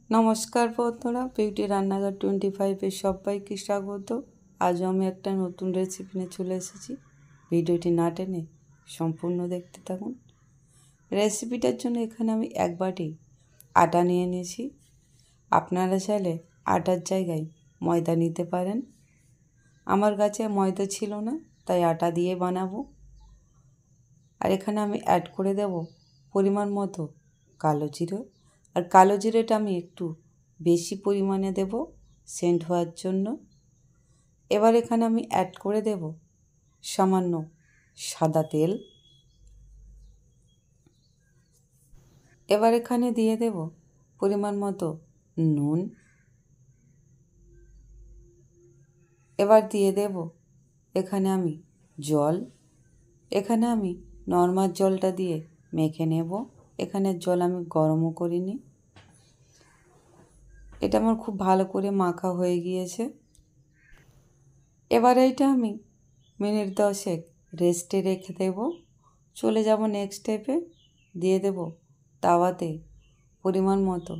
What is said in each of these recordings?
নমস্কার বন্ধুরা, বিউটি রান্নাঘর 25-এ সবাইকে স্বাগত। আজও আমি একটা নতুন রেসিপি নিয়ে চলে এসেছি। ভিডিওটি না টেনে সম্পূর্ণ দেখতে থাকুন। রেসিপিটার জন্য এখানে আমি 1 বাটি আটা নিয়ে নিয়েছি। আপনারা চাইলে আটার জায়গায় ময়দা নিতে পারেন। আমার কাছে ময়দা ছিল না, তাই আটা দিয়ে বানাবো। আর এখানে আমি অ্যাড করে দেব পরিমাণ মতো কালো জিরে। আর কালো জিরেটা আমি একটু বেশি পরিমাণে দেব সেন্ট হওয়ার জন্য। এবার এখানে আমি অ্যাড করে দেব সামান্য সাদা তেল। এবার এখানে দিয়ে দেব পরিমাণ মতো নুন। এবার দিয়ে দেব এখানে আমি জল। এখানে আমি নর্মাল জলটা দিয়ে মেখে নেব। এখানে জল আমি গরমও করিনি। এটা আমার খুব ভালো করে মাখা হয়ে গিয়েছে। এবার এইটা আমি মিনিট 10 রেস্টে রেখে দেব। চলে যাব নেক্সট স্টেপে। দিয়ে দেব তাওয়াতে পরিমাণ মতো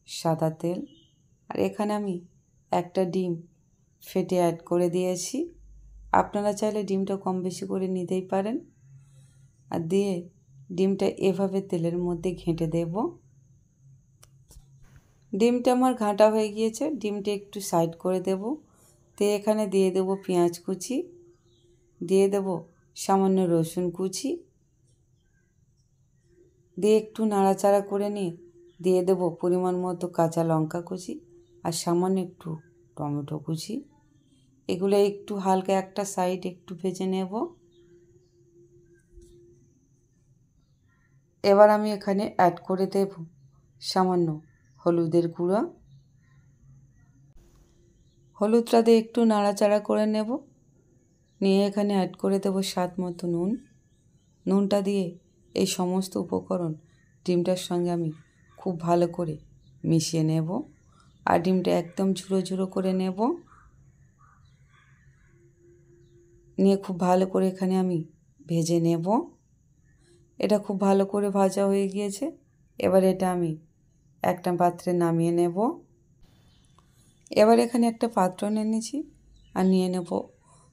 সাদা তেল। আর এখানে আমি একটা ডিম ফেটে অ্যাড করে দিয়েছি। আপনারা চাইলে ডিমটা কম বেশি করে নিতেই পারেন। আর দিয়ে ডিমটা এভাবে তেলের মধ্যে ঘেঁটে দেব। ডিমটা আমার ঘাঁটা হয়ে গিয়েছে। ডিমটা একটু সাইড করে দেব। তো এখানে দিয়ে দেব পেঁয়াজ কুচি, দিয়ে দেব সামান্য রসুন কুচি, দিয়ে একটু নাড়াচাড়া করে নিয়ে দিয়ে দেব পরিমাণ মতো কাঁচা লঙ্কা কুচি আর সামান্য একটু টমেটো কুচি। এগুলো একটু হালকা একটা সাইড একটু ভেজে নেব। এবার আমি এখানে অ্যাড করে দেব সামান্য হলুদের গুঁড়া। হলুদটা দিয়ে একটু নাড়াচাড়া করে নেব। নিয়ে এখানে অ্যাড করে দেব স্বাদ মতো নুন। নুনটা দিয়ে এই সমস্ত উপকরণ ডিমটার সঙ্গে আমি খুব ভালো করে মিশিয়ে নেব। আর ডিমটা একদম ঝুড়ো ঝুড়ো করে নেব। নিয়ে খুব ভালো করে এখানে আমি ভেজে নেব। এটা খুব ভালো করে ভাজা হয়ে গিয়েছে। এবার এটা আমি একটা পাত্রে নামিয়ে নেব। এবার এখানে একটা পাত্র নিয়ে নিয়েছি আর নিয়ে নেব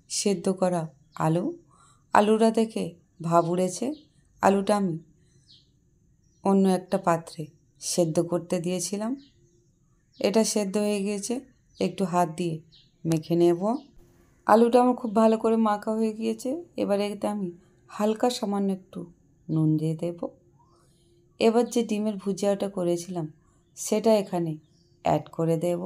সেদ্ধ করা আলু। আলুটা দেখে ভাব উড়েছে। আলুটা আমি অন্য একটা পাত্রে সেদ্ধ করতে দিয়েছিলাম। এটা সেদ্ধ হয়ে গিয়েছে। একটু হাত দিয়ে মেখে নেব। আলুটা আমার খুব ভালো করে মাখা হয়ে গিয়েছে। এবার এতে আমি হালকা সামান্য একটু নুন দিয়ে দেব। এবার যে ডিমের ভুজিয়াটা করেছিলাম সেটা এখানে অ্যাড করে দেব।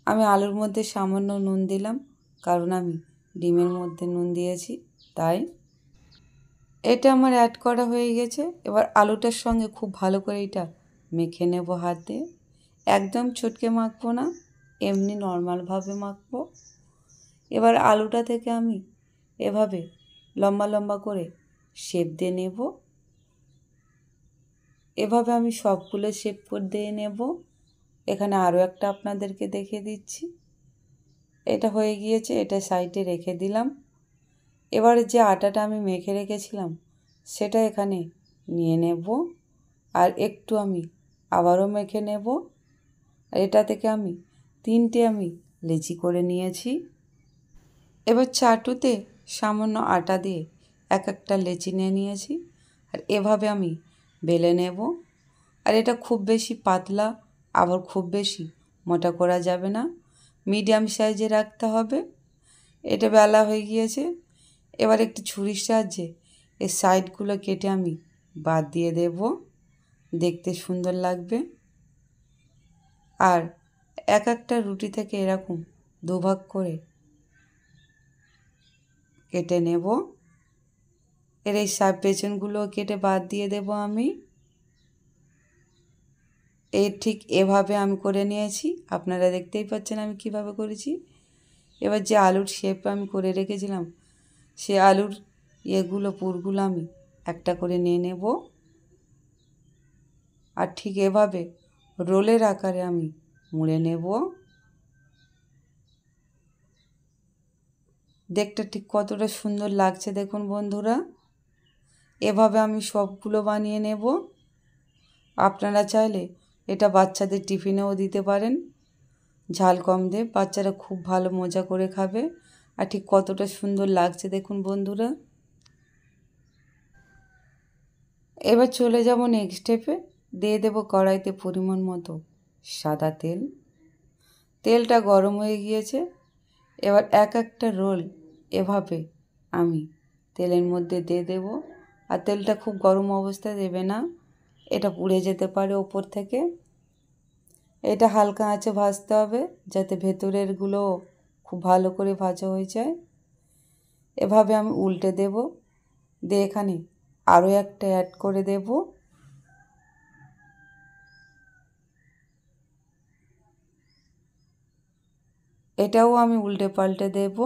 আমি আলুর মধ্যে সামান্য নুন দিলাম, কারণ আমি ডিমের মধ্যে নুন দিয়েছি তাই। এটা আমার অ্যাড করা হয়ে গেছে। এবার আলুটার সঙ্গে খুব ভালো করে এটা মেখে নেব হাত দিয়ে। একদম চটকে মাখবো না, এমনি নর্মালভাবে মাখবো। এবার আলুটা থেকে আমি এভাবে লম্বা লম্বা করে শেপ দিয়ে নেব। এভাবে আমি সবগুলো শেপ করে দিয়ে নেব। এখানে আরও একটা আপনাদেরকে দেখিয়ে দিচ্ছি। এটা হয়ে গিয়েছে, এটা সাইডে রেখে দিলাম। এবারে যে আটাটা আমি মেখে রেখেছিলাম সেটা এখানে নিয়ে নেব। আর একটু আমি আবারও মেখে নেব। আর এটা থেকে আমি 3টে আমি লেচি করে নিয়েছি। এবার চাটুতে সামান্য আটা দিয়ে এক একটা লেচি নিয়ে নিয়েছি। আর এভাবে আমি বেলে নেব। আর এটা খুব বেশি পাতলা আবার খুব বেশি মোটা করা যাবে না, মিডিয়াম সাইজে রাখতে হবে। এটা বেলা হয়ে গিয়েছে। এবার একটি ছুরির সাহায্যে এর সাইডগুলো কেটে আমি বাদ দিয়ে দেব, দেখতে সুন্দর লাগবে। আর এক একটা রুটি থেকে এরকম দুভাগ করে কেটে নেব। এর এই পেছনগুলো কেটে বাদ দিয়ে দেব আমি। ঠিক এভাবে আমি করে নিয়েছি। আপনারা দেখতেই পাচ্ছেন আমি কিভাবে করেছি। এবার যে আলুর শেপ আমি করে রেখেছিলাম সে আলুর পুরগুলো আমি একটা করে নিয়ে নেব। আর ঠিক এভাবে রোলের আকারে আমি মুড়ে নেব। দেখতে ঠিক কতটা সুন্দর লাগছে দেখুন বন্ধুরা। এভাবে আমি সবগুলো বানিয়ে নেব। আপনারা চাইলে এটা বাচ্চাদের টিফিনেও দিতে পারেন, ঝাল কম দিয়ে বাচ্চারা খুব ভালো মজা করে খাবে। আর ঠিক কতটা সুন্দর লাগছে দেখুন বন্ধুরা। এবার চলে যাব নেক্সট স্টেপে। দিয়ে দেব কড়াইতে পরিমাণ মতো সাদা তেল। তেলটা গরম হয়ে গিয়েছে। এবার এক একটা রোল এভাবে আমি তেলের মধ্যে দিয়ে দেব। আর তেলটা খুব গরম অবস্থায় দেবে না, এটা পুড়ে যেতে পারে ওপর থেকে। এটা হালকা আঁচে ভাজতে হবে যাতে ভেতরেরগুলো খুব ভালো করে ভাজা হয়ে যায়। এভাবে আমি উল্টে দেব, দিয়ে এখানে আরও একটা অ্যাড করে দেব। এটাও আমি উল্টে পাল্টে দেব।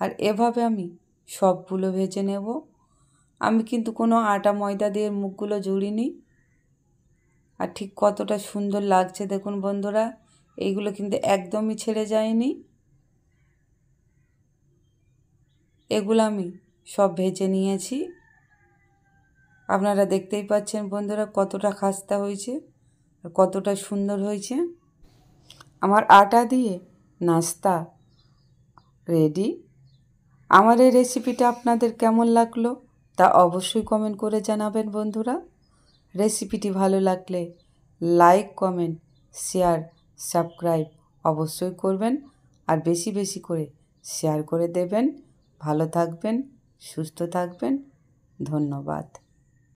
আর এভাবে আমি সবগুলো ভেজে নেব। আমি কিন্তু কোনো আটা ময়দা দিয়ে মুখগুলো জুড়িনি। আর ঠিক কতটা সুন্দর লাগছে দেখুন বন্ধুরা, এইগুলো কিন্তু একদমই ছেড়ে যায়নি। এগুলো আমি সব ভেজে নিয়েছি। আপনারা দেখতেই পাচ্ছেন বন্ধুরা কতটা খাস্তা হয়েছে আর কতটা সুন্দর হয়েছে। আমার আটা দিয়ে নাস্তা রেডি। আমার এই রেসিপিটা আপনাদের কেমন লাগলো তা অবশ্যই কমেন্ট করে জানাবেন বন্ধুরা। রেসিপিটি ভালো লাগলে লাইক, কমেন্ট, শেয়ার, সাবস্ক্রাইব অবশ্যই করবেন। আর বেশি বেশি করে শেয়ার করে দেবেন। ভালো থাকবেন, সুস্থ থাকবেন। ধন্যবাদ।